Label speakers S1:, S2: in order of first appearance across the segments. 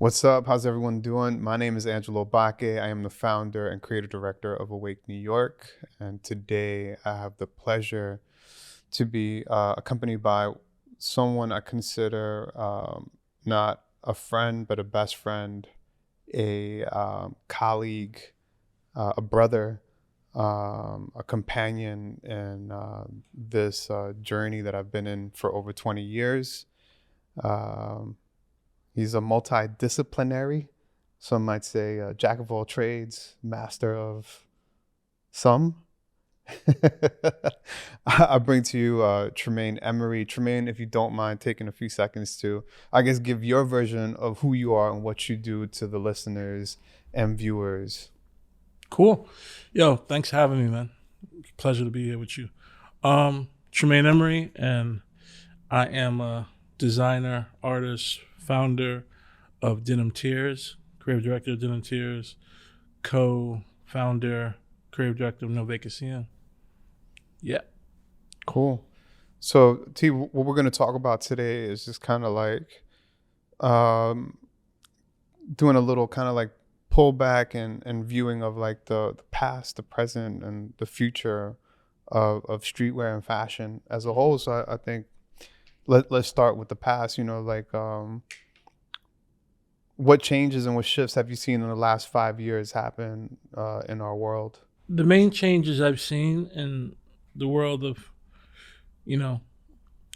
S1: What's up? How's everyone doing? My name is Angelo Baque. I am the founder and creative director of Awake New York. And today I have the pleasure to be accompanied by someone I consider not a friend, but a best friend, a colleague, a brother, a companion in this journey that I've been in for over 20 years. Um, He's a multidisciplinary, some might say a jack of all trades, master of some. I bring to you Tremaine Emory. Tremaine, if you don't mind taking a few seconds to, I guess, give your version of who you are and what you do to the listeners and viewers.
S2: Cool. Yo, thanks for having me, man. Pleasure to be here with you. Tremaine Emory, and I am a designer, artist, founder of Denim Tears, creative director of Denim Tears, co-founder, creative director of No Vacancy. Yeah.
S1: Cool. So, T, what we're going to talk about today is just kind of like um, doing a little kind of like pullback and viewing of like the past, the present, and the future of streetwear and fashion as a whole. So I think let's start with the past. What changes and what shifts have you seen in the last 5 years happen in our world?
S2: The main changes I've seen in the world of,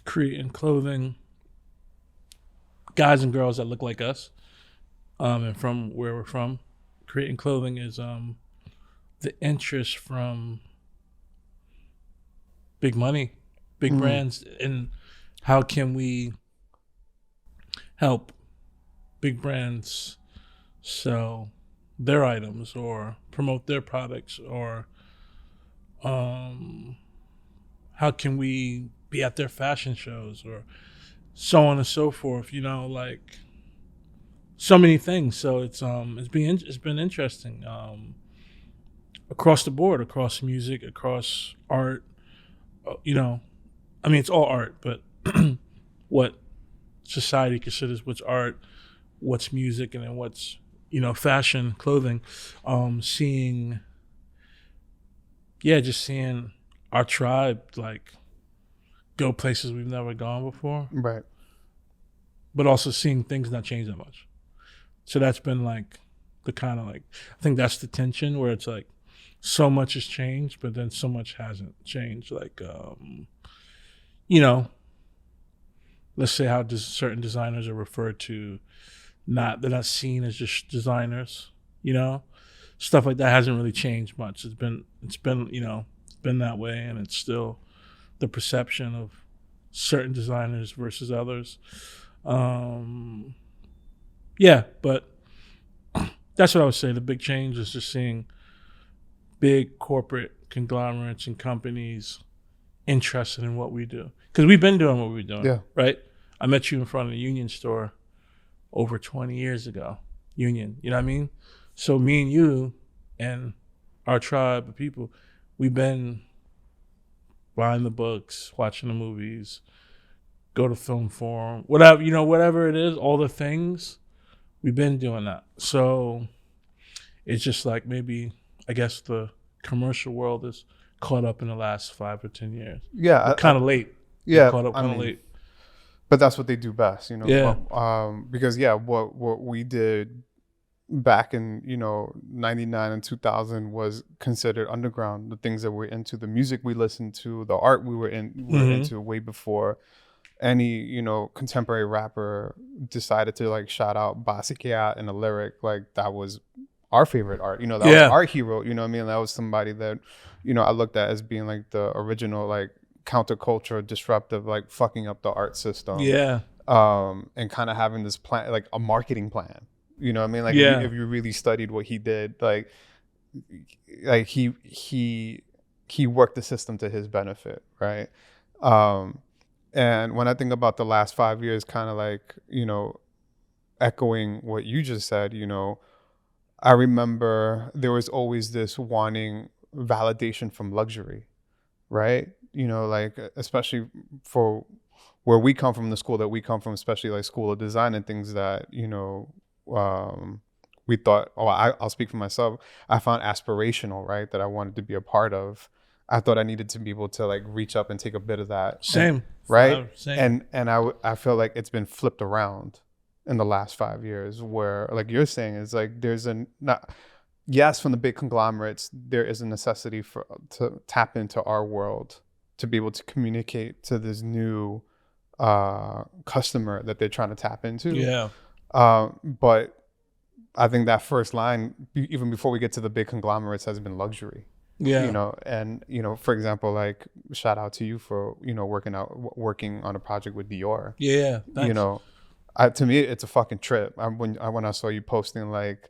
S2: creating clothing, guys and girls that look like us, and from where we're from, creating clothing is the interest from big money, big brands, and how can we help big brands sell their items or promote their products, or how can we be at their fashion shows, or so on and so forth, like so many things. So it's been interesting, across the board, across music, across art. It's all art, but what society considers what's art, what's music, and then what's fashion, clothing. Seeing, just seeing our tribe like go places we've never gone before,
S1: Right.
S2: but also seeing things not change that much. So that's been like the kind of like, I think that's the tension where it's like so much has changed, but then so much hasn't changed. Like, let's say how certain designers are referred to, they're not seen as just designers, stuff like that hasn't really changed much. It's been been that way, and it's still the perception of certain designers versus others. But that's what I would say. The big change is just seeing big corporate conglomerates and companies interested in what we do, because we've been doing what we're doing.
S1: Yeah.
S2: Right. I met you in front of the Union store over 20 years ago. Union, you know what I mean? So me and you and our tribe of people, we've been buying the books, watching the movies, go to film forum, whatever it is, all the things, we've been doing that. So it's just like, maybe, I guess the commercial world is caught up in the last 5 or 10 years.
S1: Yeah.
S2: Kind of late.
S1: Yeah.
S2: Caught up kind of late.
S1: But that's what they do best,
S2: Yeah.
S1: Because what we did back in 99 and 2000 was considered underground. The things that we're into, the music we listened to, the art we were into way before any contemporary rapper decided to like shout out Basquiat in a lyric. Like, that was our favorite art. That was our hero. You know what I mean? That was somebody that I looked at as being like the original like counterculture, disruptive, like fucking up the art system.
S2: Yeah.
S1: And kind of having this plan, like a marketing plan. You know what I mean? Like, if you really studied what he did, like he worked the system to his benefit, right? And when I think about the last 5 years, kind of like, echoing what you just said, I remember there was always this wanting validation from luxury, right? Like, especially for where we come from, the school that we come from, especially like School of Design and things that, we thought, I'll speak for myself. I found aspirational, right? That I wanted to be a part of. I thought I needed to be able to like reach up and take a bit of that.
S2: Same.
S1: Right.
S2: Same.
S1: And I feel like it's been flipped around in the last 5 years, where like you're saying is like there's a not yes, from the big conglomerates, there is a necessity to tap into our world to be able to communicate to this new customer that they're trying to tap into.
S2: Yeah.
S1: But I think that first line, even before we get to the big conglomerates, has been luxury.
S2: Yeah.
S1: You know, and you know, for example, like shout out to you for, you know, working on a project with Dior.
S2: Yeah. Thanks.
S1: You know, to me it's a fucking trip. When I saw you posting like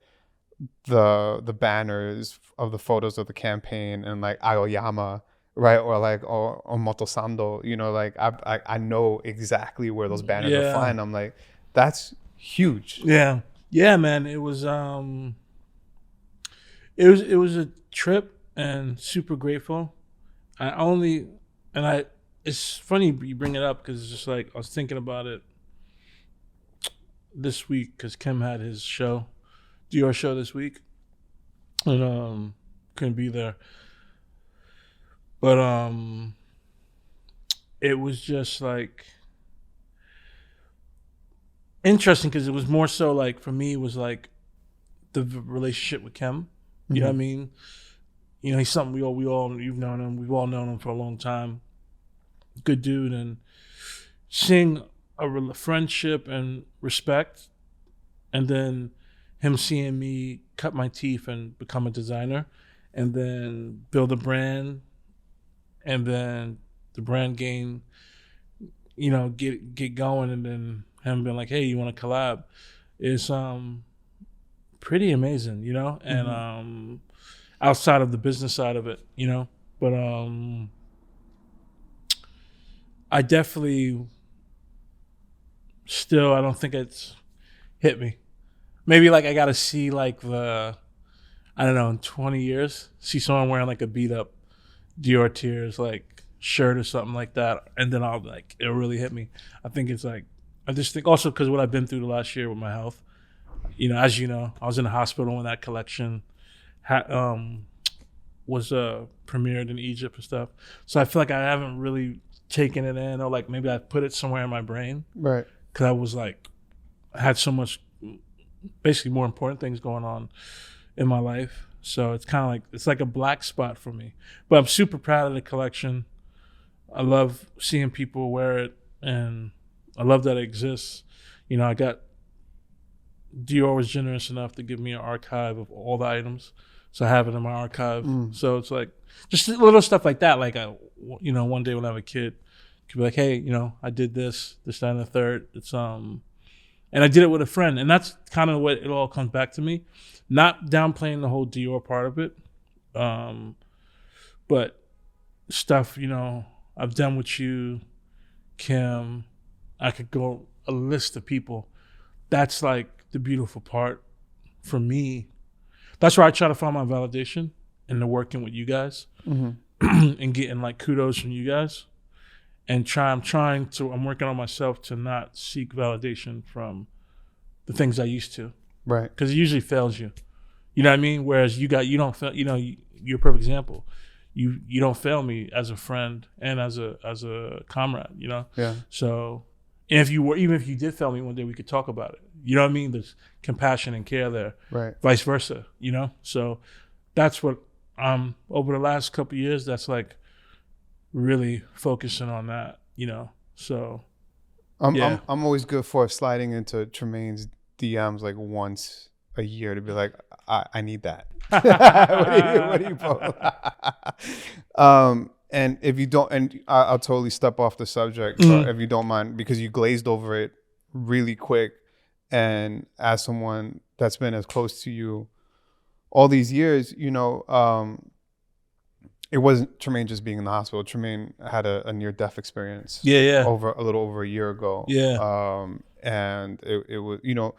S1: the banners of the photos of the campaign and like Aoyama, right, or like or Motosando, you know, like I know exactly where those banners are flying. I'm like, that's huge.
S2: Yeah, man. It was a trip and super grateful. It's funny you bring it up because it's just like I was thinking about it this week because Kim had his show, Dior show this week, and couldn't be there. But it was just like interesting because it was more so like for me it was like the relationship with Kim. You know what I mean? You know, he's something we all you've known him. We've all known him for a long time. Good dude, and seeing a friendship and respect, and then him seeing me cut my teeth and become a designer, and then build a brand, and then the brand gain, you know, get going, and then him being like, "Hey, you want to collab?" Is pretty amazing, you know, and outside of the business side of it, you know, but I definitely still I don't think it's hit me. Maybe like I gotta see like I don't know, in 20 years, see someone wearing like a beat up Dior Tears like shirt or something like that, and then I'll like it'll really hit me. I think it's like I just think also because what I've been through the last year with my health, you know, as you know, I was in the hospital when that collection was premiered in Egypt and stuff. So I feel like I haven't really taken it in, or like maybe I put it somewhere in my brain,
S1: right?
S2: Because I was like I had so much basically more important things going on in my life. So it's kind of like it's like a black spot for me. But I'm super proud of the collection. I love seeing people wear it, and I love that it exists. You know, I got Dior was generous enough to give me an archive of all the items, so I have it in my archive. So it's like just little stuff like that. Like you know, one day when I have a kid, could be like, hey, you know, I did this, that, and the third. It's and I did it with a friend, and that's kind of what it all comes back to me. Not downplaying the whole Dior part of it, but stuff, you know, I've done with you, Kim. I could go a list of people. That's like the beautiful part for me. That's where I try to find my validation in the working with you guys and getting like kudos from you guys. And I'm working on myself to not seek validation from the things I used to.
S1: Right.
S2: Because it usually fails you. You know what I mean? Whereas you don't fail, you know, you're a perfect example. You don't fail me as a friend and as a comrade, you know?
S1: Yeah.
S2: So, and even if you did fail me one day, we could talk about it. You know what I mean? There's compassion and care there.
S1: Right.
S2: Vice versa, you know? So that's what over the last couple of years, that's like really focusing on that, you know? So
S1: I'm always good for sliding into Tremaine's DMs like once a year to be like, I need that. what do you post? And if you don't, and I'll totally step off the subject if you don't mind, because you glazed over it really quick. And as someone that's been as close to you all these years, you know, it wasn't Tremaine just being in the hospital. Tremaine had a near-death experience.
S2: Yeah.
S1: Over a little over a year ago.
S2: Yeah.
S1: And it was, you know,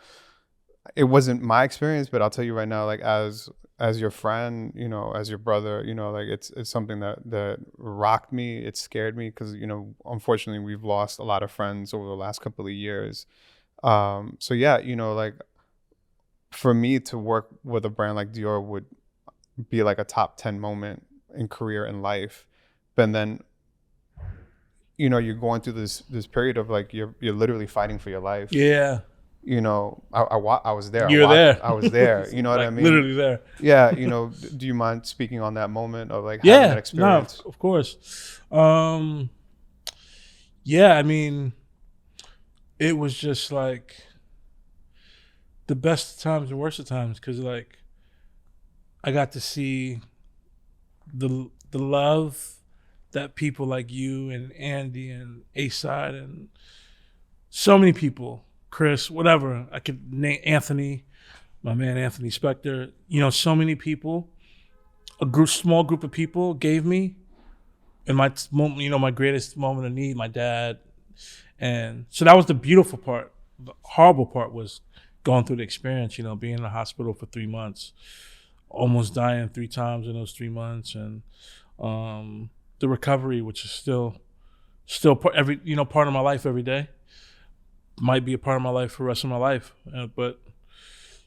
S1: it wasn't my experience, but I'll tell you right now, like as your friend, you know, as your brother, you know, like it's something that rocked me. It scared me because, you know, unfortunately we've lost a lot of friends over the last couple of years. So yeah, you know, like for me to work with a brand like Dior would be like a top 10 moment in career and life. But then, you know, you're going through this period of like you're literally fighting for your life.
S2: Yeah.
S1: You know, I was there.
S2: You're there.
S1: I was there. You know what
S2: like
S1: I mean?
S2: Literally there.
S1: Yeah. You know, do you mind speaking on that moment of like having that experience?
S2: No, of course. Yeah, I mean, it was just like the best of times and worst of times, because like I got to see the love that people like you and Andy and A-Side and so many people, Chris, whatever, I could name, Anthony, my man Anthony Spector, you know, so many people, small group of people gave me in my moment, you know, my greatest moment of need, my dad. And so that was the beautiful part. The horrible part was going through the experience, you know, being in the hospital for 3 months, almost dying 3 times in those 3 months, and the recovery, which is still part of my life every day. Might be a part of my life for the rest of my life. But,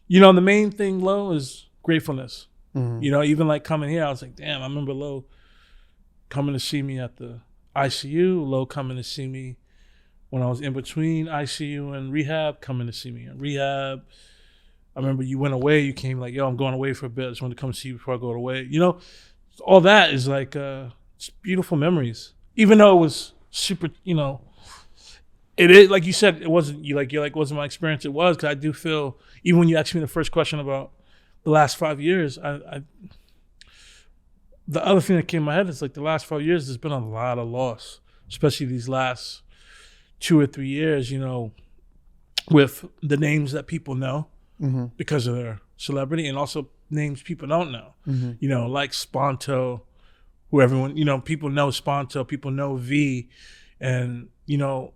S2: you know, the main thing, Lo, is gratefulness. Mm-hmm. You know, even like coming here, I was like, damn, I remember Lo coming to see me at the ICU, Lo coming to see me when I was in between ICU and rehab, coming to see me in rehab. I remember you went away, you came like, yo, I'm going away for a bit. I just wanted to come see you before I go away. You know, all that is like it's beautiful memories. Even though it was super, you know, it is, like you said, it wasn't, wasn't my experience. It was, because I do feel, even when you asked me the first question about the last 5 years, the other thing that came to my head is like the last 5 years, there's been a lot of loss, especially these last 2 or 3 years, you know, with the names that people know mm-hmm. because of their celebrity, and also names people don't know, mm-hmm. you know, like Sponto, who everyone, you know, people know Sponto, people know V, and, you know,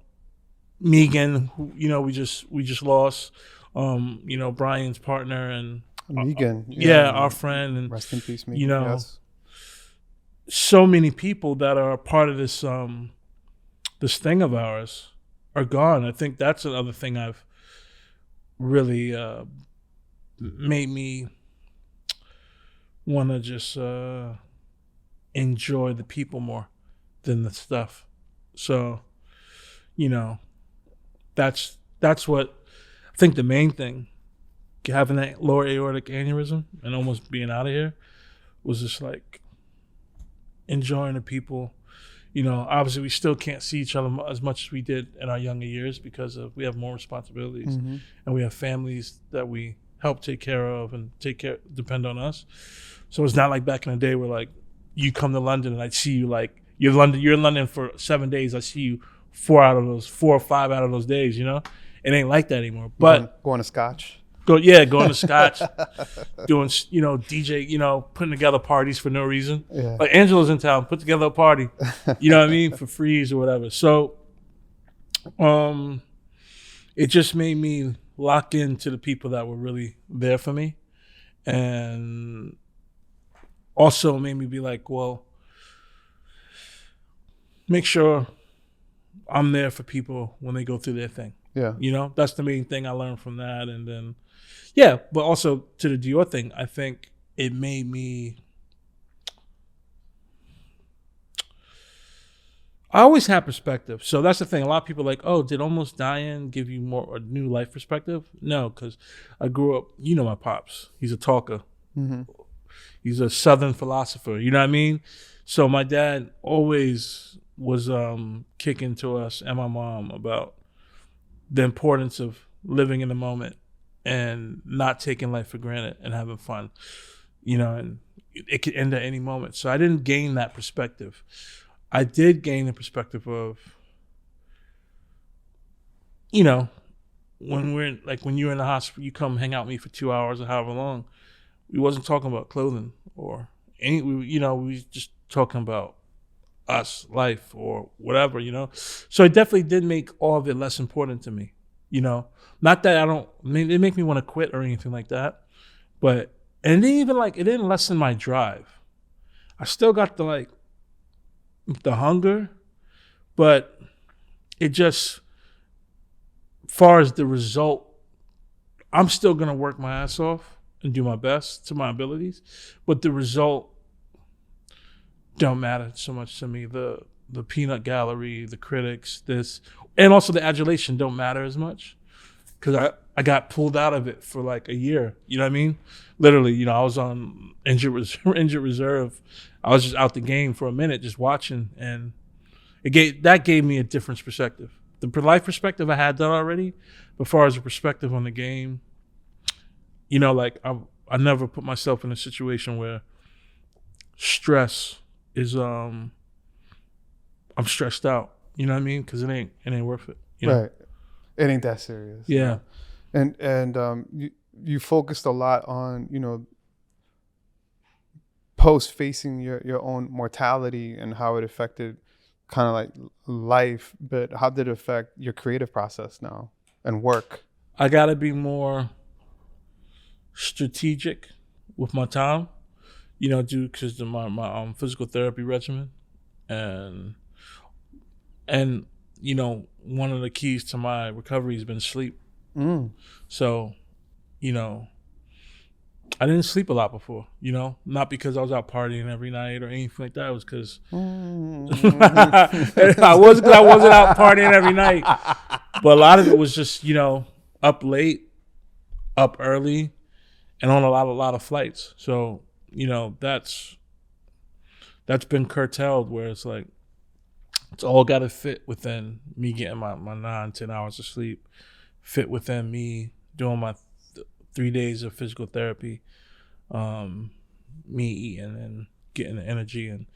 S2: Megan, who, you know, we just lost, you know, Brian's partner, and
S1: Megan,
S2: our friend, and
S1: rest in peace, Megan.
S2: You know,
S1: yes.
S2: So many people that are a part of this this thing of ours are gone. I think that's another thing I've really made me want to just enjoy the people more than the stuff. So, you know, that's what I think the main thing, having that lower aortic aneurysm and almost being out of here, was just like enjoying the people. You know, obviously we still can't see each other as much as we did in our younger years because we have more responsibilities, mm-hmm. and we have families that we help take care of and depend on us. So it's not like back in the day where like you come to London and I see you, like you're in London for 7 days. I see you 4 or 5 out of those days, you know? It ain't like that anymore. But
S1: going to Scotch.
S2: Going to Scotch, doing, you know, DJ, you know, putting together parties for no reason. Yeah. Like Angelo's in town, put together a party, you know what I mean, for freeze or whatever. So it just made me lock into the people that were really there for me, and also made me be like, well, make sure I'm there for people when they go through their thing.
S1: Yeah.
S2: You know, that's the main thing I learned from that. And then, yeah, but also to the Dior thing, I think it made me, I always have perspective. So that's the thing. A lot of people are like, oh, did almost dying give you more a new life perspective? No, because I grew up, you know, my pops, he's a talker. Mm-hmm. He's a Southern philosopher, you know what I mean? So my dad always was kicking to us and my mom about the importance of living in the moment and not taking life for granted and having fun, you know, and it could end at any moment. So I didn't gain that perspective. I did gain the perspective of, you know, when you're in the hospital, you come hang out with me for 2 hours or however long, we wasn't talking about clothing or we was just talking about us, life, or whatever, you know. So it definitely did make all of it less important to me, you know. Not that it didn't make me want to quit or anything like that, but and it didn't lessen my drive. I still got the hunger, but it just, far as the result I'm still gonna work my ass off and do my best to my abilities, but the result don't matter so much to me. The peanut gallery, the critics, this, and also the adulation don't matter as much, because I got pulled out of it for like a year. You know what I mean? Literally, you know, I was on injured reserve. I was just out the game for a minute, just watching, and that gave me a different perspective. The life perspective I had that already, but as far as a perspective on the game, you know, like I never put myself in a situation where stress is I'm stressed out. You know what I mean? Because it ain't worth it. You know?
S1: Right. It ain't that serious.
S2: Yeah.
S1: And you focused a lot on, you know, post facing your own mortality and how it affected kind of like life, but how did it affect your creative process now and work?
S2: I gotta be more strategic with my time, you know, because my physical therapy regimen, and you know, one of the keys to my recovery has been sleep. So, you know, I didn't sleep a lot before, you know, not because I was out partying every night or anything like that. It was because I wasn't out partying every night, but a lot of it was just, you know, up late, up early, and on a lot of flights. So, you know, that's been curtailed, where it's like, it's all got to fit within me getting my 9-10 hours of sleep, fit within me doing my 3 days of physical therapy, me eating and getting the energy, and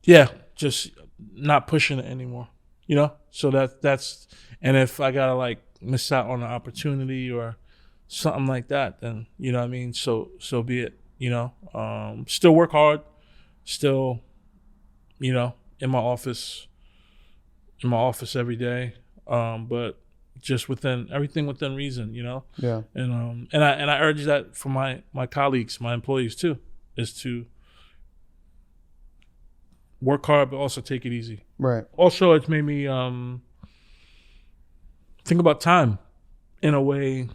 S2: yeah, just not pushing it anymore, you know? So that's, and if I gotta like miss out on an opportunity or something like that, then, you know what I mean? So be it, you know? Still work hard, still, you know, in my office every day, but just everything within reason, you know?
S1: Yeah.
S2: And I urge that for my colleagues, my employees too, is to work hard, but also take it easy.
S1: Right.
S2: Also, it's made me think about time in a way,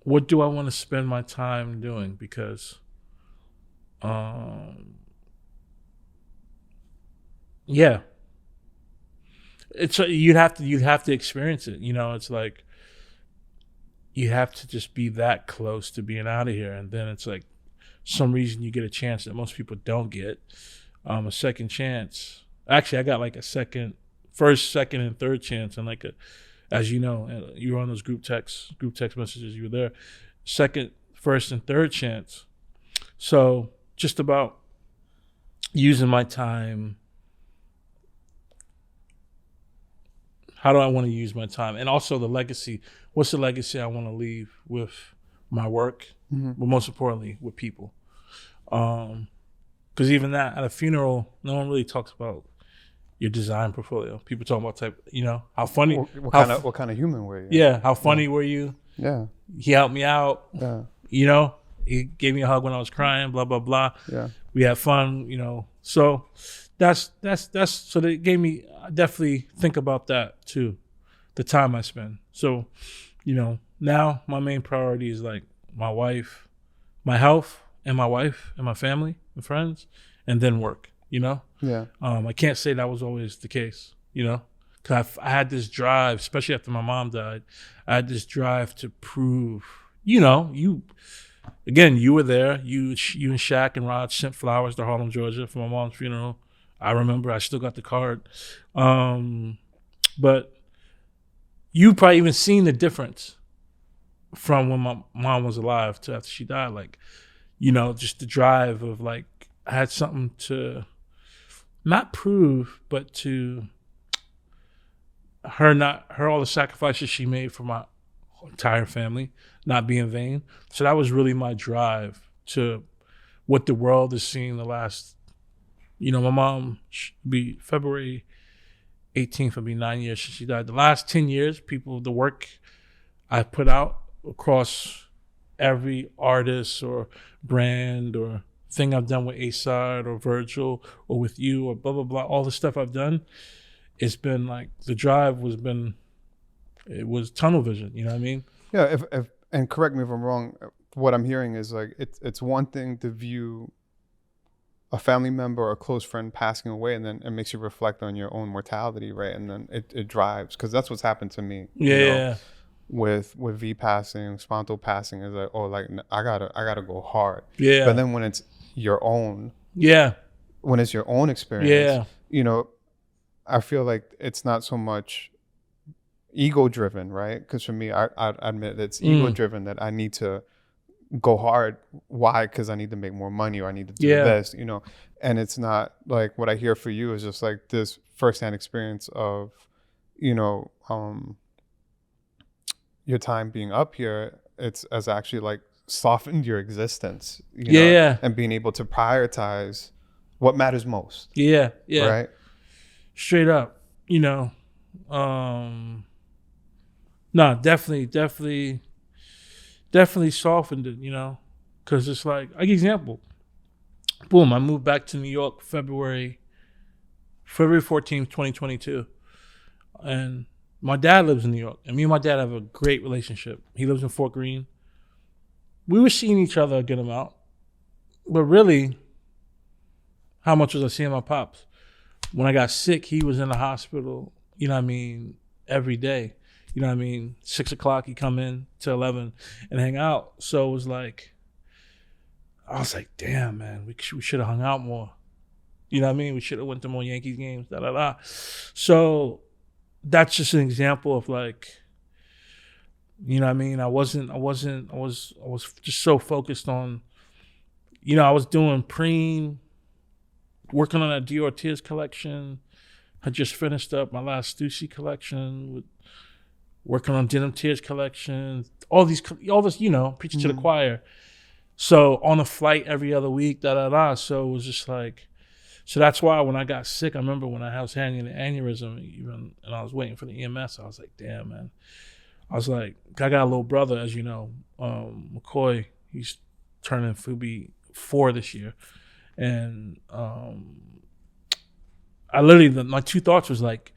S2: what do I want to spend my time doing? Because yeah, it's you'd have to experience it, you know? It's like you have to just be that close to being out of here, and then it's like some reason you get a chance that most people don't get, a second chance. Actually, I got like a first, second, and third chance, and like as you know, you were on those group text messages, you were there, second, first, and third chance. So just about using my time. How do I want to use my time? And also the legacy. What's the legacy I want to leave with my work, but most importantly, with people? Because even that, at a funeral, no one really talks about your design portfolio. People talk about you know, how funny.
S1: What kind of human were you?
S2: Yeah, how funny were you?
S1: Yeah.
S2: He helped me out.
S1: Yeah.
S2: You know, he gave me a hug when I was crying, blah, blah, blah.
S1: Yeah.
S2: We had fun, you know. So that's so that gave me, I definitely think about that too, the time I spend. So, you know, now my main priority is like my wife, my health, and my wife and my family and friends, and then work, you know?
S1: Yeah.
S2: I can't say that was always the case, you know? Because I had this drive, especially after my mom died, I had this drive to prove, you know, you were there. You and Shaq and Rod sent flowers to Harlem, Georgia for my mom's funeral. I remember, I still got the card. But you probably even seen the difference from when my mom was alive to after she died. Like, you know, just the drive of like, I had something to not prove, but to her all the sacrifices she made for my entire family not be in vain. So that was really my drive to what the world is seeing the last, you know, my mom be February 18th will be 9 years since she died. The last 10 years, the work I put out across every artist or brand or thing I've done with A-Side or Virgil or with you or blah, blah, blah, all the stuff I've done, it's been like the drive it was tunnel vision. You know what I mean?
S1: Yeah. If and correct me if I'm wrong. What I'm hearing is like it's one thing to view a family member or a close friend passing away, and then it makes you reflect on your own mortality, right? And then it drives, because that's what's happened to me.
S2: Yeah.
S1: You know,
S2: Yeah.
S1: with V passing, Sponto passing, is like, oh, like I gotta go hard.
S2: Yeah.
S1: But then when it's your own,
S2: Yeah.
S1: when it's your own experience,
S2: Yeah.
S1: you know, I feel like it's not so much ego driven, right? Because for me, I admit it's ego driven, that I need to go hard. Why? Because I need to make more money, or I need to do this, you know. And it's not like, what I hear for you is just like this firsthand experience of, you know, your time being up here. It's as actually like softened your existence, you know, and being able to prioritize what matters most.
S2: Yeah. Yeah.
S1: Right.
S2: Straight up, you know. No, definitely softened it, you know, because it's like, I give you an example. Boom, I moved back to New York February 14th, 2022. And my dad lives in New York, and me and my dad have a great relationship. He lives in Fort Greene. We were seeing each other a good amount, but really, how much was I seeing my pops? When I got sick, he was in the hospital, you know what I mean, every day. You know what I mean? 6 o'clock, he come in to 11 and hang out. So it was like, I was like, damn, man, we should have hung out more. You know what I mean? We should have went to more Yankees games, da-da-da. So that's just an example of like, you know what I mean? I was just so focused on, you know, I was doing Preem, working on that Denim Tears collection. I just finished up my last Stussy collection, with working on Denim Tears collection, all this, you know, preaching to the choir. So on a flight every other week, da-da-da. So it was just like, so that's why when I got sick, I remember when I was having an aneurysm, even, and I was waiting for the EMS, I was like, damn, man. I was like, I got a little brother, as you know, McCoy. He's turning Fubi 4 this year. And I literally, my two thoughts was like,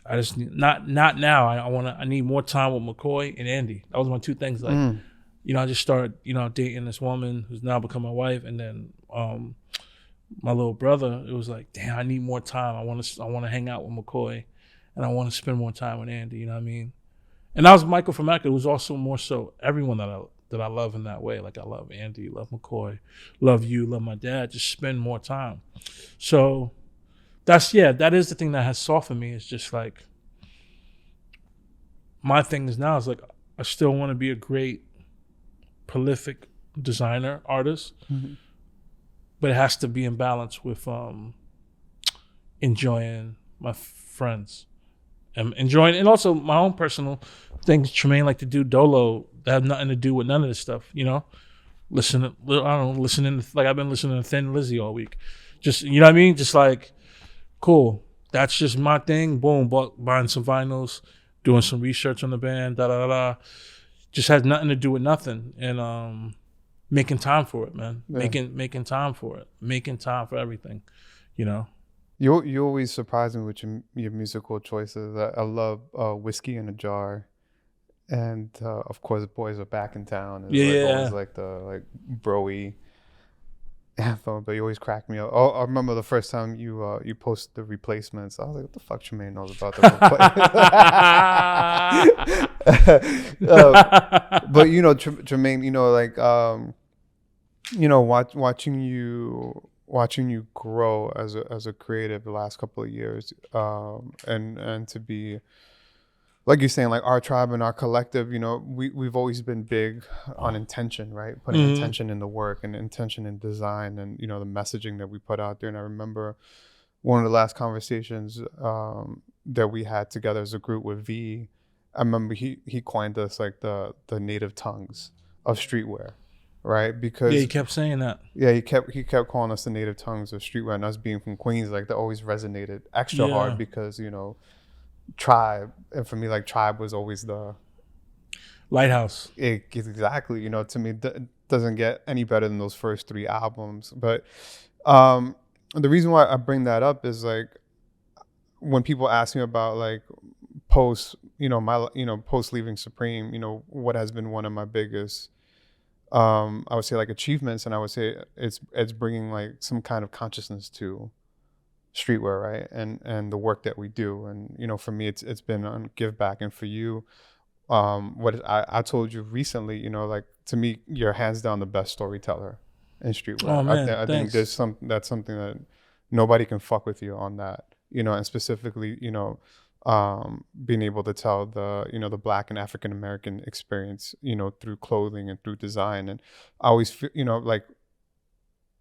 S2: I just not now. I need more time with McCoy and Andy. That was my two things. Like, you know, I just started, you know, dating this woman who's now become my wife, and then my little brother. It was like, damn, I need more time. I want to hang out with McCoy, and I want to spend more time with Andy. You know what I mean? And that was Michael from Mecca. It was also more so everyone that I love in that way. Like, I love Andy, love McCoy, love you, love my dad. Just spend more time. So that is the thing that has softened me. It's just like, my thing is now is like, I still want to be a great, prolific designer, artist, but it has to be in balance with enjoying my friends and enjoying, and also my own personal things. Tremaine like to do dolo that have nothing to do with none of this stuff, you know? Listening to, like, I've been listening to Thin Lizzy all week. Just, you know what I mean? Just like, cool. That's just my thing. Boom, buying some vinyls, doing some research on the band, da-da-da-da. Just has nothing to do with nothing. And making time for it, man. Yeah. Making time for it. Making time for everything, you know?
S1: You always surprise me with your musical choices. I love Whiskey in a Jar. And of course, Boys Are Back in Town. It's like always like the like bro-y anthem, but you always crack me up. Oh, I remember the first time you posted the Replacements. I was like, what the fuck Tremaine knows about the Replacements? But you know, Tremaine, you know, like you know, watching you grow as a creative the last couple of years, and to be, like you're saying, like our tribe and our collective, you know, we've always been big on intention, right? Putting intention in the work and intention in design, and, you know, the messaging that we put out there. And I remember one of the last conversations that we had together as a group with V, I remember he coined us like the Native Tongues of Streetwear, right? Because
S2: he kept saying that.
S1: Yeah, he kept calling us the Native Tongues of Streetwear, and us being from Queens, like, that always resonated extra hard, because, you know, tribe, and for me, like, tribe was always the
S2: lighthouse.
S1: Exactly, you know, to me, it doesn't get any better than those first 3 albums. But the reason why I bring that up is, like, when people ask me about like post, post leaving Supreme, what has been one of my biggest, I would say like achievements, and I would say it's bringing like some kind of consciousness to streetwear, right? And the work that we do. And for me, it's been on give back. And for you, I told you recently, like, to me, you're hands down the best storyteller in streetwear.
S2: Oh man,
S1: I think there's that's something that nobody can fuck with you on that, and specifically, being able to tell the Black and African American experience, through clothing and through design. And I always feel, like,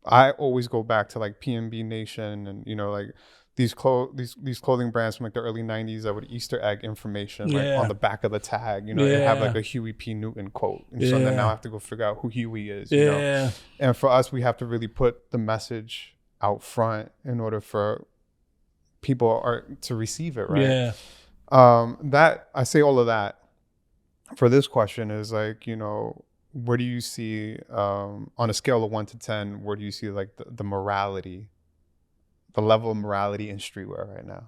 S1: I always go back to like PNB Nation and like these clothing brands from like the early 90s that would Easter egg information like on the back of the tag, and have like a Huey P. Newton quote. And so then now I have to go figure out who Huey is, you know? And for us, we have to really put the message out front in order for people to receive it, right? That I say all of that for this question is like, where do you see, on a scale of 1 to 10, where do you see like the morality, the level of morality in streetwear right
S2: now?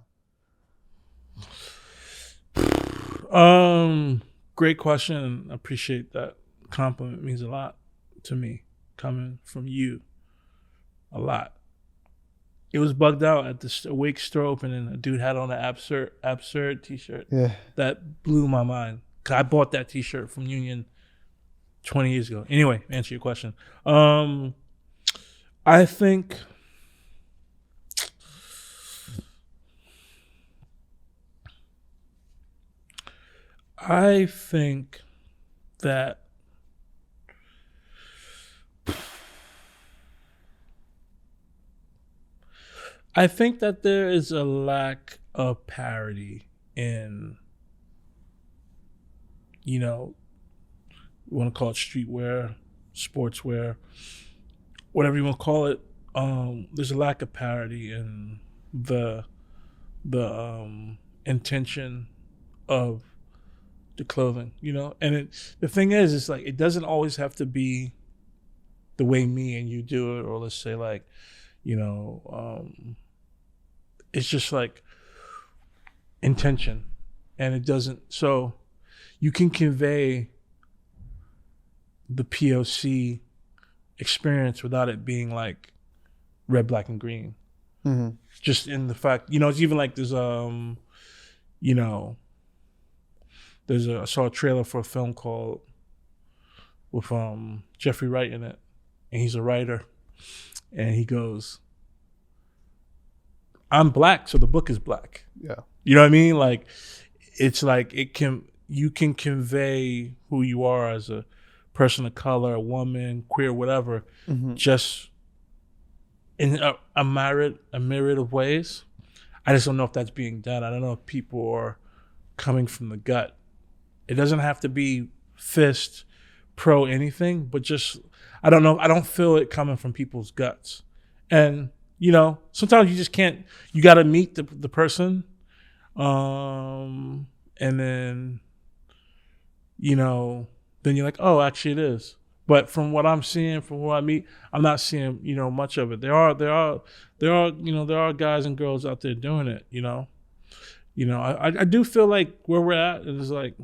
S2: Great question. I appreciate that compliment. It means a lot to me coming from you. A lot. It was bugged out at the Awake store opening. A dude had on an absurd t-shirt.
S1: Yeah.
S2: That blew my mind. I bought that t-shirt from Union 20 years ago. Anyway, answer your question. I think that there is a lack of parity in, you want to call it streetwear, sportswear, whatever you want to call it. There's a lack of parity in the intention of the clothing, and the thing is, it's like, it doesn't always have to be the way me and you do it, or let's say like, it's just like intention, and it doesn't, so you can convey the POC experience without it being like red, black, and green.
S1: Mm-hmm.
S2: Just in the fact, it's even like there's I saw a trailer for a film called with Jeffrey Wright in it, and he's a writer, and he goes, I'm black, so the book is black.
S1: Yeah.
S2: You know what I mean? Like, it's like you can convey who you are as a person of color, a woman, queer, whatever, just in a myriad of ways. I just don't know if that's being done. I don't know if people are coming from the gut. It doesn't have to be fist pro anything, but just, I don't know. I don't feel it coming from people's guts. And, sometimes you just can't, you got to meet the person. And then, then you're like, oh, actually it is. But from what I'm seeing, from what I meet, I'm not seeing, much of it. There are guys and girls out there doing it, I do feel like where we're at is like,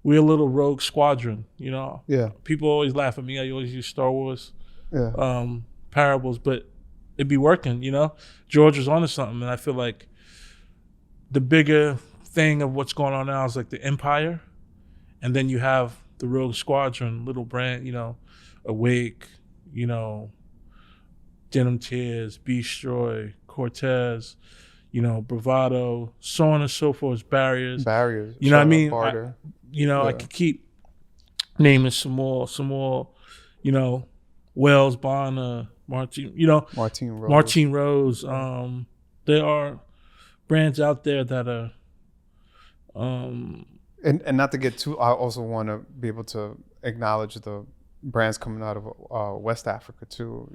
S2: we're a little rogue squadron,
S1: Yeah.
S2: People always laugh at me. I always use Star Wars parables, but it'd be working, George was onto something, and I feel like the bigger thing of what's going on now is like the empire, and then you have the rogue squadron, little brand, Awake, Denim Tears, Destroy, Cortez, Bravado, so on and so forth, barriers. You know what I mean? I could keep naming some more, Wells, Bonner, Martine Rose. There are brands out there that are,
S1: and not to get too, I also want to be able to acknowledge the brands coming out of West Africa too,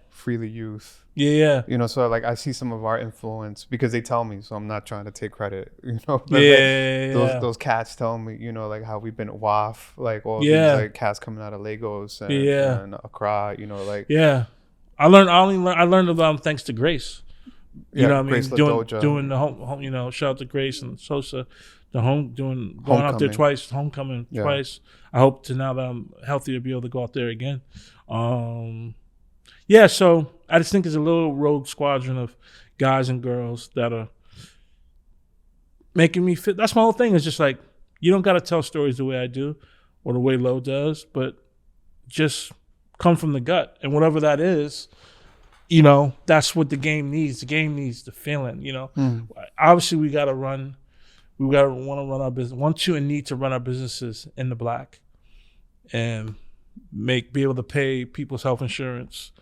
S1: Freely Youth.
S2: Yeah.
S1: So like I see some of our influence because they tell me, so I'm not trying to take credit, those cats tell me, like how we've been WAF, like all these like cats coming out of Lagos and Accra,
S2: I learned about them thanks to Grace, You know what I
S1: Grace
S2: mean?
S1: LaDoja.
S2: Doing the home, you know, shout out to Grace and Sosa, going out there
S1: Homecoming.
S2: twice, homecoming twice. I hope to, now that I'm healthy, to be able to go out there again. Yeah, so I just think there's a little rogue squadron of guys and girls that are making me fit. That's my whole thing. It's just like, you don't got to tell stories the way I do or the way Lo does, but just come from the gut. And whatever that is, you know, that's what the game needs. The game needs the feeling, you know. Obviously, we got to want to run our business, need to run our businesses in the black and be able to pay people's health insurance.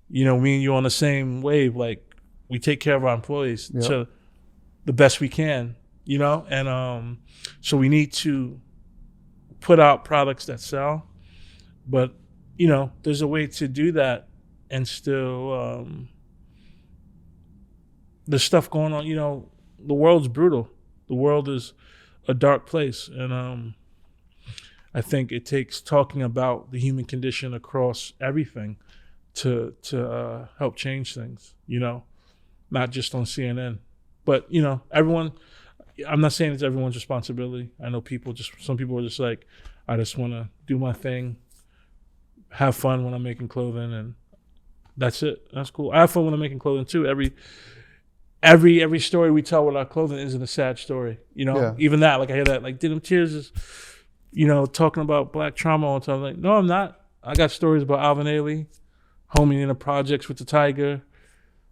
S2: You know, me and you on the same wave. Like, we take care of our employees to the best we can, you know? And so we need to put out products that sell. But, you know, there's a way to do that and still there's stuff going on. You know, the world's brutal. The world is a dark place. And I think it takes talking about the human condition across everything to help change things, you know, not just on CNN. But, you know, I'm not saying it's everyone's responsibility. I know some people are just like, I just want to do my thing, have fun when I'm making clothing, and that's it. That's cool. I have fun when I'm making clothing too. Every story we tell with our clothing isn't a sad story, you know. Even that, like I hear that, like Denim Tears is, you know, talking about black trauma all the time. Like, no, I'm not. I got stories about Alvin Ailey, homing in the projects with the tiger,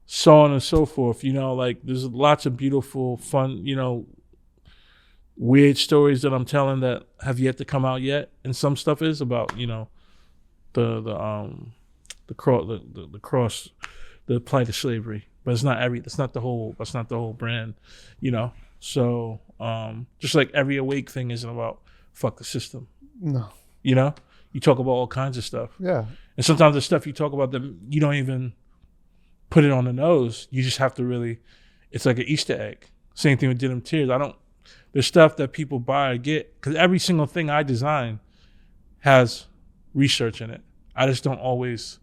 S2: so on and so forth. You know, like there's lots of beautiful, fun, you know, weird stories that I'm telling that have yet to come out yet. And some stuff is about, you know, the plight of slavery. But that's not the whole brand, you know. So just like every awake thing isn't about fuck the system.
S1: No.
S2: You know? You talk about all kinds of stuff. Yeah. And sometimes the stuff you talk about that you don't even put it on the nose. You just have to really, it's like an Easter egg. Same thing with Denim Tears. There's stuff that people buy or get, because every single thing I design has research in it. I just don't always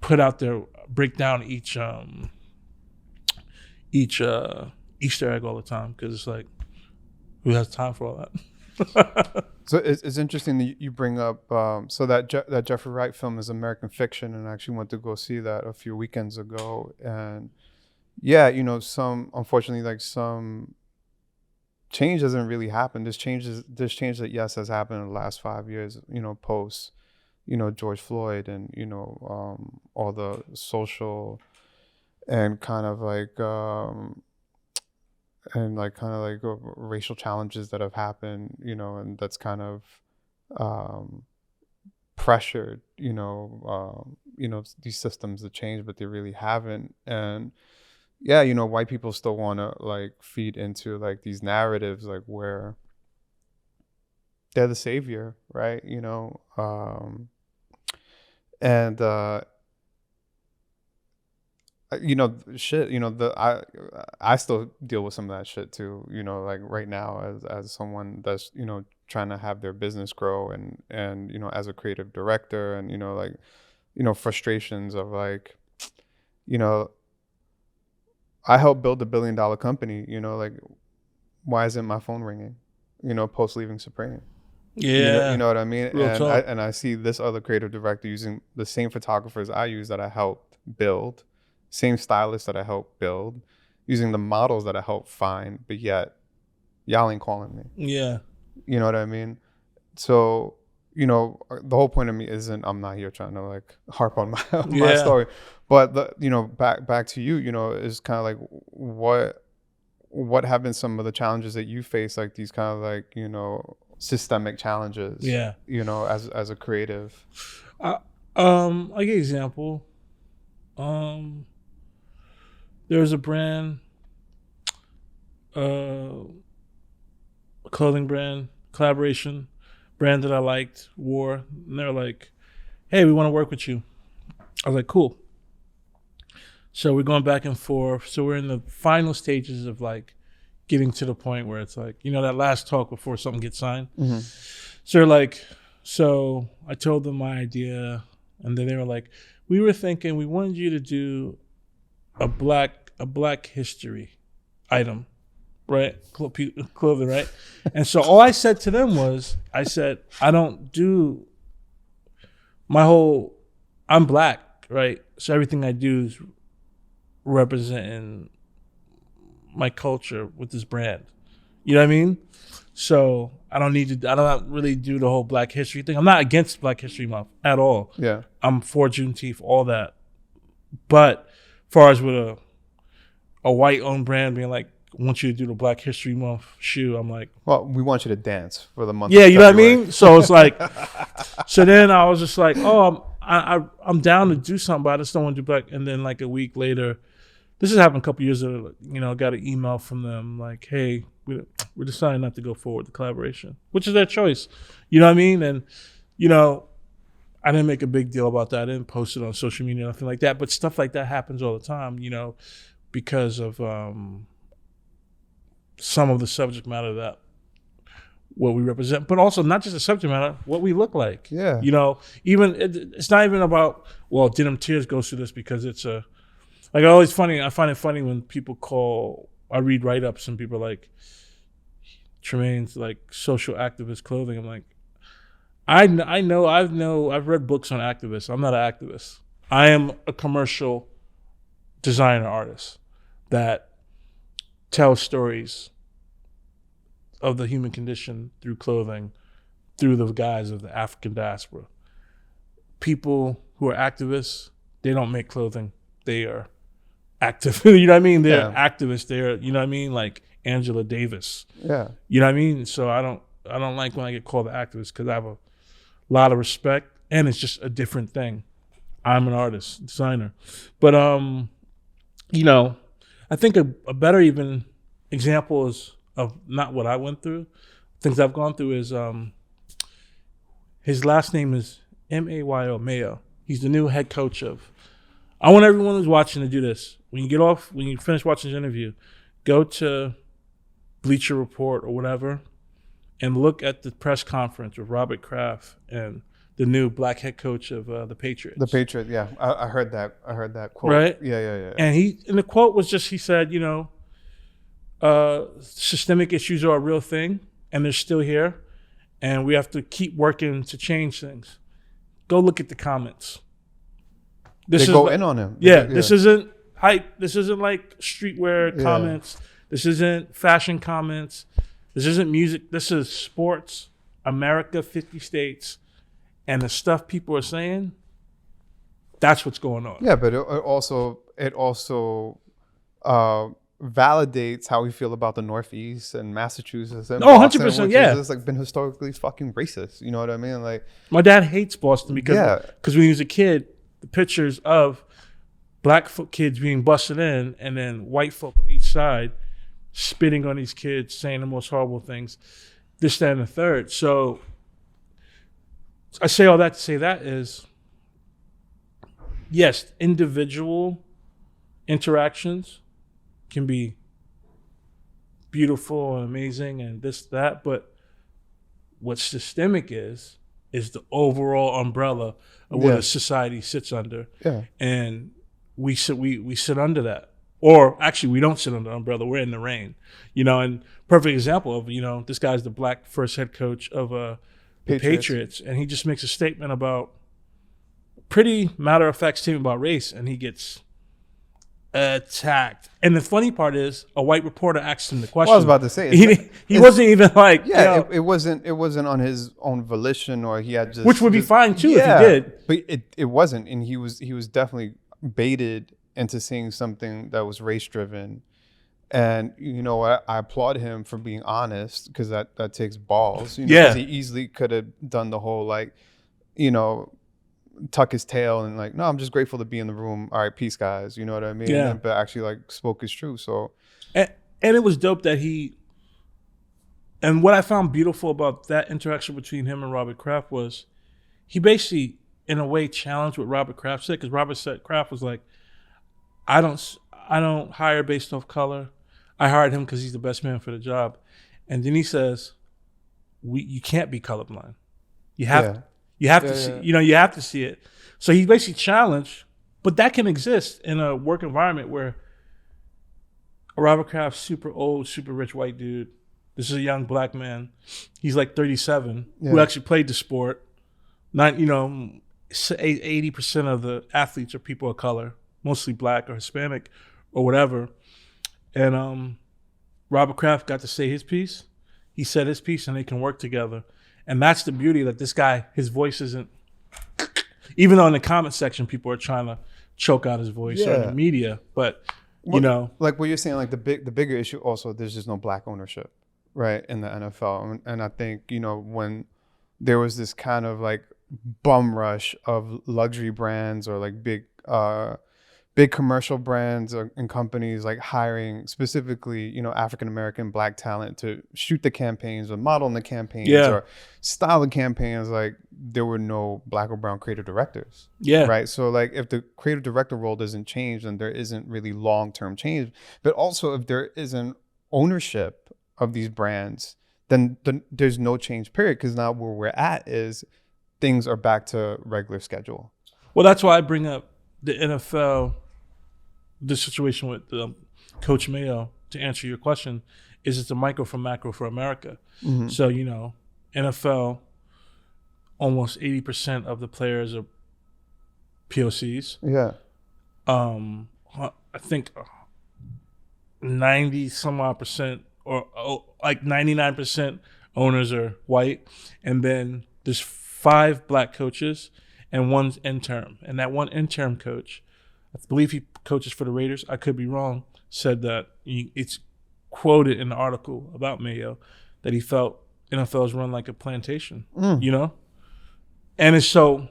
S2: put out there, break down each Easter egg all the time, because it's like, who has time for all that?
S1: So it's interesting that you bring up so that Jeffrey Wright film is American Fiction, and I actually went to go see that a few weekends ago. And yeah, you know, unfortunately, like some change hasn't really happened. This change that yes has happened in the last 5 years, you know, post, you know, George Floyd, and you know, all the social and kind of like racial challenges that have happened, you know, and that's kind of pressured, you know, these systems to change, but they really haven't. And yeah, you know, white people still want to like feed into like these narratives, like where they're the savior, right? You know, and you know, shit, you know, I still deal with some of that shit too, you know, like right now as someone that's, you know, trying to have their business grow, and you know, as a creative director, and you know, like, you know, frustrations of like, you know, I helped build $1 billion company, you know, like, why isn't my phone ringing, you know, post leaving Supreme?
S2: Yeah,
S1: you know what I mean?
S2: Real talk.
S1: And I see this other creative director using the same photographers I use that I helped build, same stylists that I helped build, using the models that I helped find, but yet y'all ain't calling me.
S2: Yeah.
S1: You know what I mean? So, you know, the whole point of me isn't, I'm not here trying to like harp on my story, but you know, back to you, you know, is kind of like what have been some of the challenges that you face, like these kind of like, you know, systemic challenges, you know, as a creative?
S2: I'll give you an example. There was a brand, a clothing brand, collaboration brand that I liked, wore, and they're like, hey, we want to work with you. I was like, cool. So we're going back and forth. So we're in the final stages of like getting to the point where it's like, you know, that last talk before something gets signed. Mm-hmm. So they're like, so I told them my idea, and then they were like, we were thinking we wanted you to do a a Black history item, right? Clothing, right? And so all I said to them was, I said, I don't do I'm Black, right? So everything I do is representing my culture with this brand. You know what I mean? So I don't really do the whole Black history thing. I'm not against Black History Month at all.
S1: Yeah.
S2: I'm for Juneteenth, all that. But as far as with a white-owned brand being like, I want you to do the Black History Month shoe, I'm like,
S1: well, we want you to dance for the month.
S2: Yeah,
S1: of
S2: you know what I
S1: February.
S2: mean? So it's like, so then I was just like, oh, I'm down to do something, but I just don't want to do Black. And then like a week later, this has happened a couple years ago, got an email from them like, hey, we're deciding not to go forward with the collaboration, which is their choice. You know what I mean? And, I didn't make a big deal about that. I didn't post it on social media or nothing like that. But stuff like that happens all the time, because of some of the subject matter that what we represent, but also not just the subject matter, what we look like.
S1: Yeah.
S2: Even it's not even about, well, Denim Tears goes through this because it's I find it funny when people I read write-ups and people are like, Tremaine's like social activist clothing. I'm like, I've read books on activists. I'm not an activist. I am a commercial designer artist that tells stories of the human condition through clothing, through the guise of the African diaspora. People who are activists, they don't make clothing. They are active. You know what I mean? They're activists. They're, you know what I mean? Like Angela Davis.
S1: Yeah.
S2: You know what I mean? So I don't like when I get called an activist because I have a lot of respect and it's just a different thing. I'm an artist, designer. But, I think a better even example is of not what I went through, things I've gone through is his last name is Mayo, Mayo. He's the new head coach of. I want everyone who's watching to do this. When you finish watching this interview, go to Bleacher Report or whatever and look at the press conference with Robert Kraft and the new Black head coach of the Patriots.
S1: The Patriot, yeah. I heard that. I heard that quote.
S2: Right?
S1: Yeah.
S2: And the quote was just, he said, systemic issues are a real thing and they're still here and we have to keep working to change things. Go look at the comments.
S1: They go in on him.
S2: Yeah, this isn't hype. This isn't like streetwear comments. This isn't fashion comments. This isn't music. This is sports, America, 50 states. And the stuff people are saying, that's what's going on.
S1: Yeah, but it also validates how we feel about the Northeast and Massachusetts and Boston,
S2: 100%,
S1: which
S2: yeah.
S1: is like been historically fucking racist. You know what I mean? Like,
S2: my dad hates Boston because when he was a kid, the pictures of black kids being busted in and then white folk on each side spitting on these kids, saying the most horrible things, this, that, and the third. So I say all that to say that is, yes, individual interactions can be beautiful and amazing and this, that, but what systemic is the overall umbrella of where the society sits under. Yeah. And we sit under that. Or actually, we don't sit under the umbrella. We're in the rain. And perfect example of, this guy's the black first head coach of the Patriots. And he just makes a statement about, pretty matter-of-fact statement about race, and he gets attacked. And the funny part is, a white reporter asked him the question.
S1: Well, I was about to say.
S2: He wasn't even like...
S1: Yeah, it wasn't on his own volition, or he had just...
S2: Which would be fine, too, if he did.
S1: But it wasn't, and he was definitely baited into saying something that was race-driven. And, I applaud him for being honest, because that takes balls. Because he easily could have done the whole, tuck his tail and no, I'm just grateful to be in the room. All right, peace, guys. You know what I mean?
S2: Yeah.
S1: But actually spoke his truth. So,
S2: and it was dope that and what I found beautiful about that interaction between him and Robert Kraft was he basically, in a way, challenged what Robert Kraft said, because Kraft was like, I don't hire based off color. I hired him because he's the best man for the job. And then he says, you can't be colorblind. You have to see, you have to see it. So he basically challenged, but that can exist in a work environment where Robert Kraft, super old, super rich white dude. This is a young black man. He's like 37, who actually played the sport. Not, 80% of the athletes are people of color, mostly black or Hispanic or whatever. And Robert Kraft got to say his piece. He said his piece, and they can work together. And that's the beauty, that this guy, his voice isn't, even though in the comment section people are trying to choke out his voice or in the media, but
S1: like what you're saying, like the bigger issue also, there's just no black ownership, right, in the NFL. And I think, when there was this kind of like bum rush of luxury brands or like big commercial brands and companies like hiring specifically, African American black talent to shoot the campaigns or model in the campaigns or style the campaigns, like there were no black or brown creative directors. Right. So like if the creative director role doesn't change, then there isn't really long-term change. But also if there isn't ownership of these brands, then there's no change, period. Because now where we're at is things are back to regular schedule.
S2: Well, that's why I bring up the NFL, the situation with Coach Mayo, to answer your question, is it's a micro from macro for America. Mm-hmm. So, NFL, almost 80% of the players are POCs.
S1: Yeah.
S2: I think 90 some odd percent or like 99% owners are white. And then there's 5 black coaches and 1 intern. And that 1 intern coach, I believe he coaches for the Raiders, I could be wrong, said that it's quoted in the article about Mayo that he felt NFL is run like a plantation, And it's so,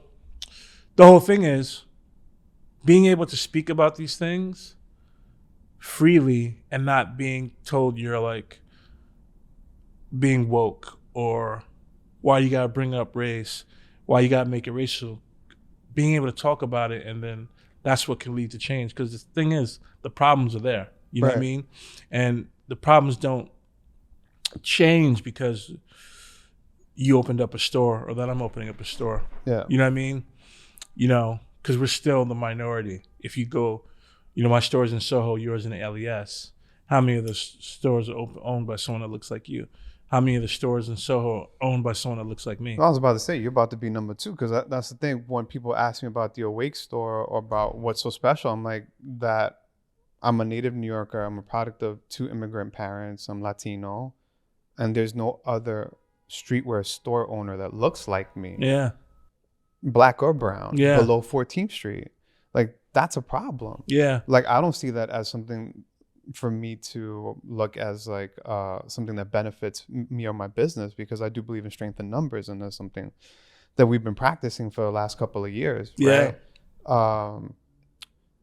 S2: the whole thing is being able to speak about these things freely and not being told you're like being woke or why you got to bring up race, why you got to make it racial. Being able to talk about it, and then that's what can lead to change. Because the thing is, the problems are there. You know what I mean? And the problems don't change because you opened up a store or that I'm opening up a store.
S1: Yeah.
S2: You know what I mean? Because we're still the minority. If you go, my store's in Soho, yours in the LES. How many of the stores are owned by someone that looks like you? How many of the stores in Soho are owned by someone that looks like me?
S1: I was about to say, you're about to be number 2, because that's the thing. When people ask me about the Awake store or about what's so special, I'm like, that I'm a native New Yorker. I'm a product of 2 immigrant parents. I'm Latino. And there's no other streetwear store owner that looks like me.
S2: Yeah.
S1: Black or brown.
S2: Yeah.
S1: Below 14th Street. Like, that's a problem.
S2: Yeah.
S1: Like, I don't see that as something for me to look as like something that benefits me or my business, because I do believe in strength in numbers, and that's something that we've been practicing for the last couple of years. Right? But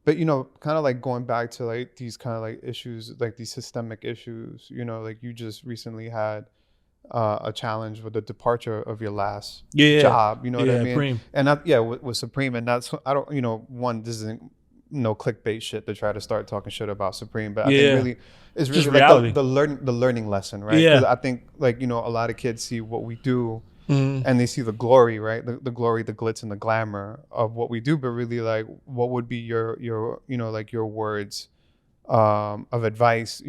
S1: kind of like going back to like these kind of like issues, like these systemic issues, like you just recently had a challenge with the departure of your last job, what I mean?
S2: Supreme.
S1: And with Supreme, and that's, I don't, one, this isn't no clickbait shit to try to start talking shit about Supreme, but I think really it's really like the learning lesson, right?
S2: Yeah.
S1: 'Cause I think like, a lot of kids see what we do and they see the glory, right? The glory, the glitz and the glamour of what we do, but really like what would be your like your words of advice,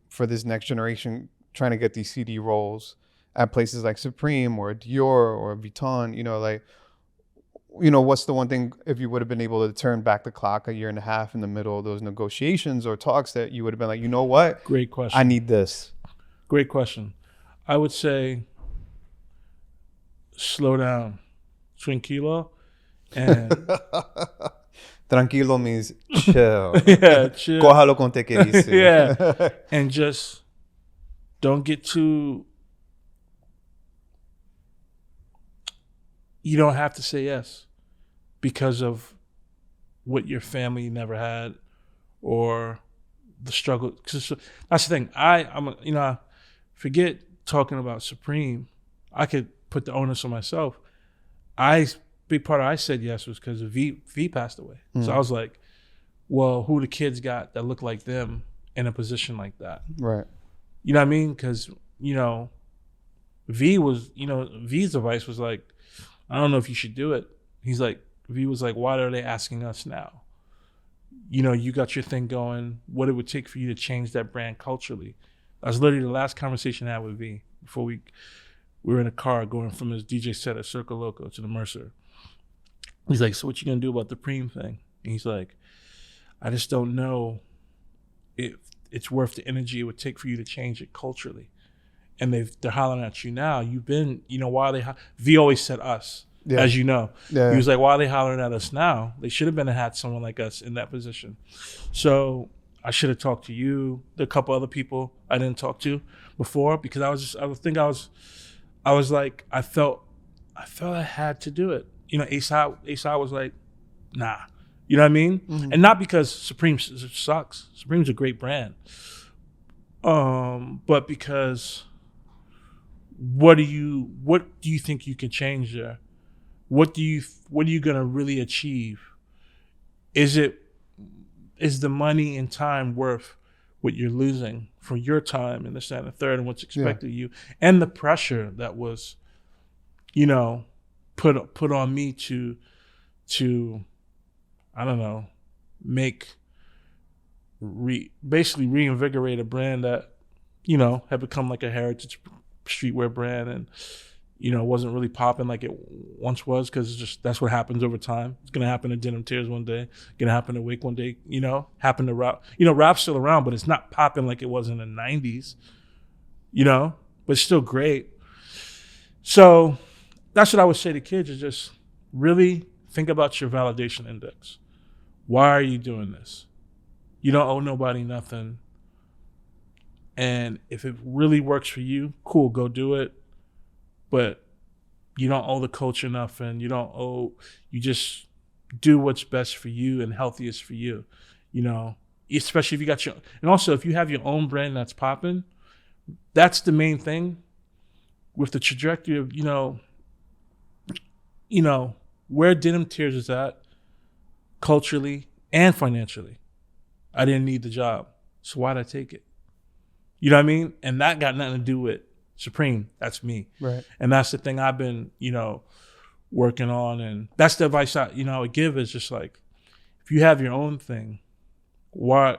S1: for this next generation trying to get these CD rolls at places like Supreme or Dior or Vuitton, like, what's the one thing, if you would have been able to turn back the clock a year and a half in the middle of those negotiations or talks, that you would have been like, you know what?
S2: Great question.
S1: I need this.
S2: Great question. I would say slow down, tranquilo, and
S1: tranquilo means chill.
S2: Chill.
S1: Cójalo con te que dice.
S2: And just don't get too. You don't have to say yes because of what your family never had or the struggle. Cause that's the thing. Forget talking about Supreme. I could put the onus on myself. Big part of I said yes was because V passed away. So I was like, well, who the kids got that look like them in a position like that?
S1: Right.
S2: You know what I mean? Because, V's advice was like, I don't know if you should do it. V was like, why are they asking us now? you know, you got your thing going, what it would take for you to change that brand culturally. That was literally the last conversation I had with V before we were in a car going from his DJ set at Circle Loco to the Mercer. He's like, so what you gonna do about the Preem thing? And he's like, I just don't know if it's worth the energy it would take for you to change it culturally. And they're hollering at you now. You've been, you know, why are they, V always said us, as you know.
S1: Yeah.
S2: He was like, why are they hollering at us now? They should have been had someone like us in that position. So I should have talked to you, a couple other people I didn't talk to before, because I felt I had to do it. You know, ASI was like, nah. You know what I mean? Mm-hmm. And not because Supreme sucks. Supreme's a great brand. But because what do you think you can change there? What are you gonna really achieve? Is the money and time worth what you're losing for your time and this, that, and the third, and what's expected of you, and the pressure that was, you know, put on me to I don't know, basically reinvigorate a brand that, you know, had become like a heritage streetwear brand and, you know, wasn't really popping like it once was, because that's what happens over time. It's going to happen to Denim Tears one day, going to happen to Wake one day, you know, happen to Rap. You know, Rap's still around, but it's not popping like it was in the 90s, you know, but it's still great. So that's what I would say to kids, is just really think about your validation index. Why are you doing this? You don't owe nobody nothing. And if it really works for you, cool, go do it. But you don't owe the culture nothing. You just do what's best for you and healthiest for you, you know, especially if you got and also if you have your own brand that's popping, that's the main thing with the trajectory of, you know, where Denim Tears is at culturally and financially. I didn't need the job, so why'd I take it? You know what I mean? And that got nothing to do with Supreme. That's me. Right. And that's the thing I've been, you know, working on. And that's the advice I would give, is just like, if you have your own thing, why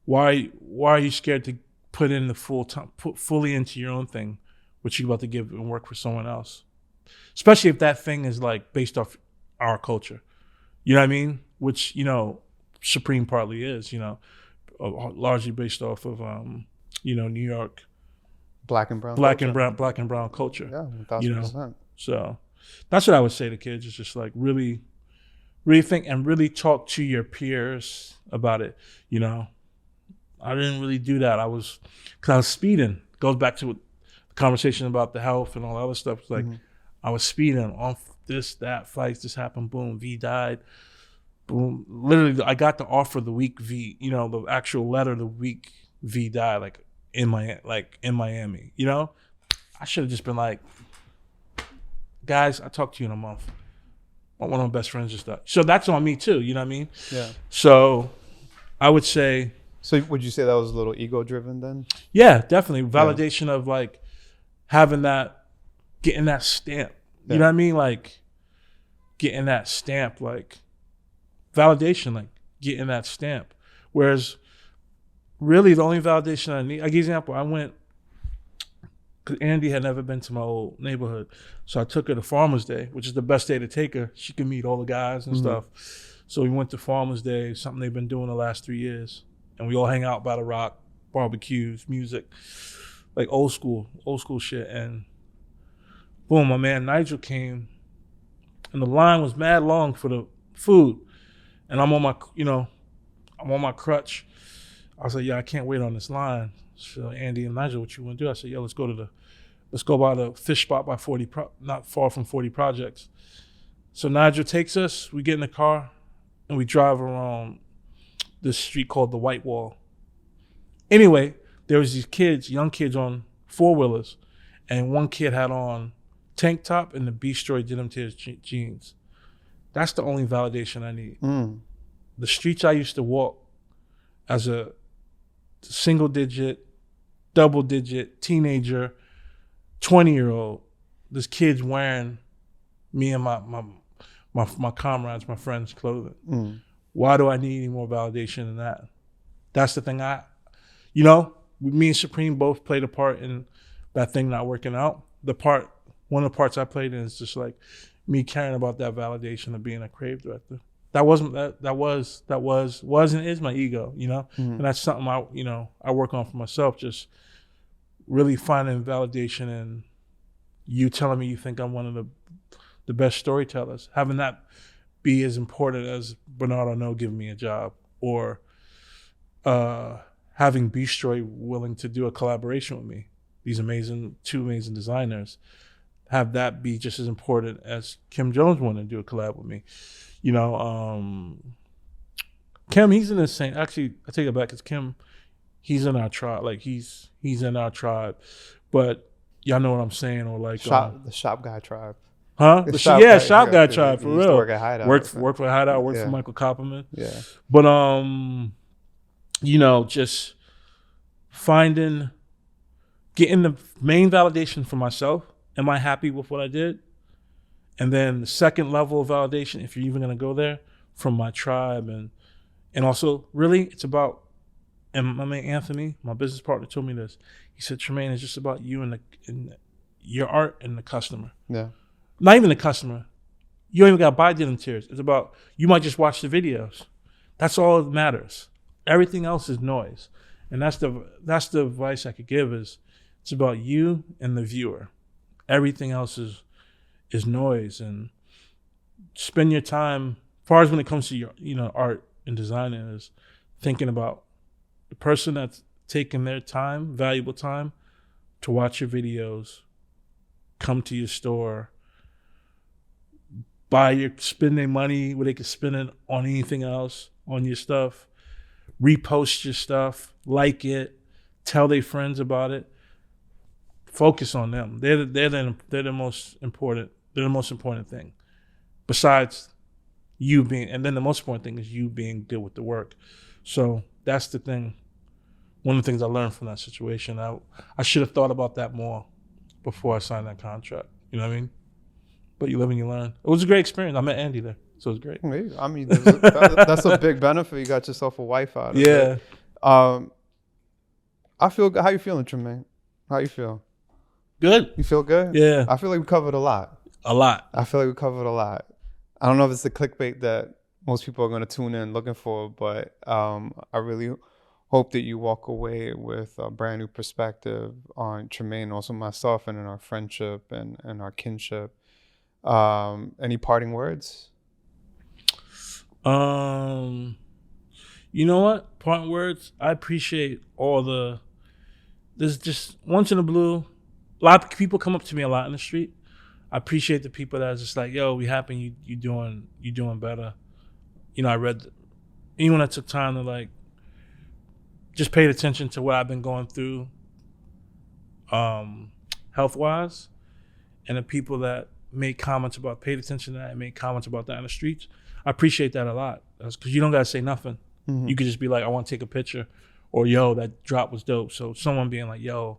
S2: are you scared to put in the full time, put fully into your own thing, which you're about to give and work for someone else? Especially if that thing is like based off our culture. You know what I mean? Which, you know, Supreme partly is, you know, largely based off of, you know, New York.
S1: Black and brown
S2: culture.
S1: Yeah, 1,000%.
S2: You know? So that's what I would say to kids, is just like really think and really talk to your peers about it. You know, I didn't really do that. Because I was speeding. Goes back to the conversation about the health and all that other stuff. It's like, I was speeding on this, that, fights, this happened, boom, V died. Boom. Literally, I got the offer the week V, you know, the actual letter the week V died, like in Miami, you know? I should have just been like, guys, I'll talk to you in a month. One of my best friends just died. So that's on me too, you know what I mean? Yeah. So I would say.
S1: So would you say that was a little ego driven then?
S2: Yeah, definitely. Validation of like having that, getting that stamp. You know what I mean? Like getting that stamp, like validation, like getting that stamp. Whereas really the only validation I need, I give you an example. I went, because Andy had never been to my old neighborhood. So I took her to Farmer's Day, which is the best day to take her. She could meet all the guys and stuff. So we went to Farmer's Day, something they've been doing the last 3 years. And we all hang out by the rock, barbecues, music, like old school shit. And boom, my man Nigel came, and the line was mad long for the food. And I'm on my crutch. I was like, yeah, I can't wait on this line. So Andy and Nigel, what you want to do? I said, yo, let's go by the fish spot by 40, not far from 40 Projects. So Nigel takes us, we get in the car, and we drive around this street called the White Wall. Anyway, there was these kids, young kids on 4-wheelers, and one kid had on tank top and the Beastroy Denim Tears jeans. That's the only validation I need. The streets I used to walk as a single-digit, double-digit teenager, 20-year-old, this kid's wearing me and my comrades, my friends' clothing. Why do I need any more validation than that? That's the thing. Me and Supreme both played a part in that thing not working out. One of the parts I played in is just like me caring about that validation of being a Crave director. That wasn't wasn't is my ego, and that's something I work on for myself. Just really finding validation in you telling me you think I'm one of the best storytellers, having that be as important as Bernard Arnault giving me a job, or having Beastroy willing to do a collaboration with me. These two amazing designers, have that be just as important as Kim Jones wanting to do a collab with me. Kim, he's in the same. Actually, I take it back. It's Kim. He's in our tribe. Like he's in our tribe, but y'all know what I'm saying, or like
S1: the shop guy tribe.
S2: Huh? Shop guy tribe for real.
S1: Work at Hideout.
S2: Worked for Hideout. Worked for Michael Kopperman.
S1: Yeah.
S2: But just getting the main validation for myself. Am I happy with what I did? And then the second level of validation, if you're even gonna go there, from my tribe, and also really it's about. And my man Anthony, my business partner, told me this. He said, Tremaine, it's just about you and your art and the customer.
S1: Yeah.
S2: Not even the customer. You don't even got to buy Denim Tears. It's about, you might just watch the videos. That's all that matters. Everything else is noise. And that's the advice I could give is, it's about you and the viewer. Everything else is noise. And spend your time, as far as when it comes to your art and designing, is thinking about the person that's taking their time, valuable time, to watch your videos, come to your store, spend their money where they can spend it on anything else, on your stuff, repost your stuff, like it, tell their friends about it. Focus on them. They're the most important. They're the most important thing. Besides you being, and then the most important thing is you being good with the work. So that's the thing. One of the things I learned from that situation. I should have thought about that more before I signed that contract. You know what I mean? But you live and you learn. It was a great experience. I met Andy there, so it was great.
S1: I mean, that's a big benefit. You got yourself a wife out of it.
S2: Yeah.
S1: I feel good. How you feeling, Tremaine? How you feel?
S2: Good.
S1: You feel good?
S2: Yeah.
S1: I feel like we covered a lot.
S2: I
S1: feel like we covered a lot. I don't know if it's the clickbait that most people are going to tune in looking for, but I really hope that you walk away with a brand new perspective on Tremaine, also myself, and in our friendship and our kinship. Any parting words?
S2: You know what? Parting words. I appreciate there's just once in a blue. A lot of people come up to me a lot in the street. I appreciate the people that are just like, yo, we happy you doing better. I read, anyone that took time to like, just paid attention to what I've been going through, health-wise, and the people that paid attention to that and made comments about that in the streets. I appreciate that a lot. That's because you don't gotta say nothing. Mm-hmm. You could just be like, I want to take a picture, or yo, that drop was dope. So someone being like, yo,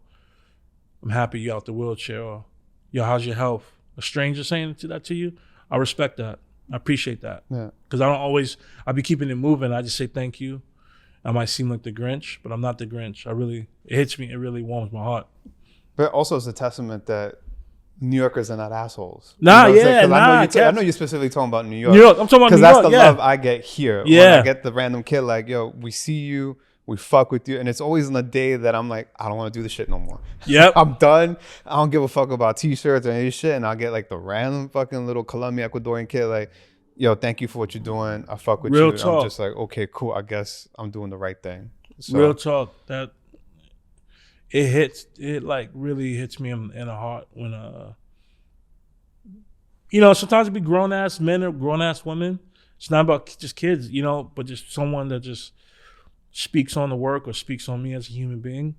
S2: I'm happy you out the wheelchair, or yo, how's your health? A stranger saying that to you, I respect that. I appreciate that. Yeah. Because I be keeping it moving. I just say thank you. I might seem like the Grinch, but I'm not the Grinch. It hits me. It really warms my heart.
S1: But also it's a testament that New Yorkers are not assholes.
S2: Nah,
S1: you know
S2: yeah,
S1: I know you're specifically talking about New York.
S2: New York, I'm talking about New York,
S1: because that's the love I get here.
S2: Yeah.
S1: When I get the random kid like, yo, we see you, we fuck with you. And it's always on the day that I'm like, I don't want to do this shit no more.
S2: Yep.
S1: I'm done. I don't give a fuck about t-shirts or any shit. And I'll get like the random fucking little Colombian, Ecuadorian kid like, yo, thank you for what you're doing. I fuck with
S2: Real
S1: you.
S2: Talk.
S1: I'm just like, okay, cool. I guess I'm doing the right thing. So,
S2: Real talk. That it like really hits me in the heart when sometimes it be grown ass men or grown ass women. It's not about just kids, but just someone that just speaks on the work or speaks on me as a human being.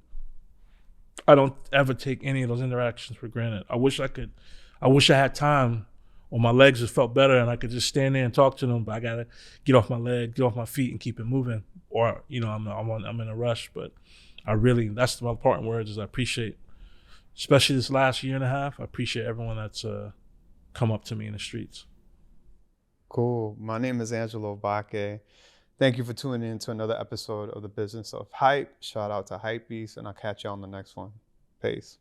S2: I don't ever take any of those interactions for granted. I wish I had time, or my legs just felt better and I could just stand there and talk to them, but I gotta get off my leg, get off my feet and keep it moving. Or, I'm in a rush, but that's my parting words is I appreciate, especially this last year and a half, I appreciate everyone that's come up to me in the streets.
S1: Cool. My name is Angelo Baque. Thank you for tuning in to another episode of the Business of Hype. Shout out to HYPEBEAST, and I'll catch you on the next one. Peace.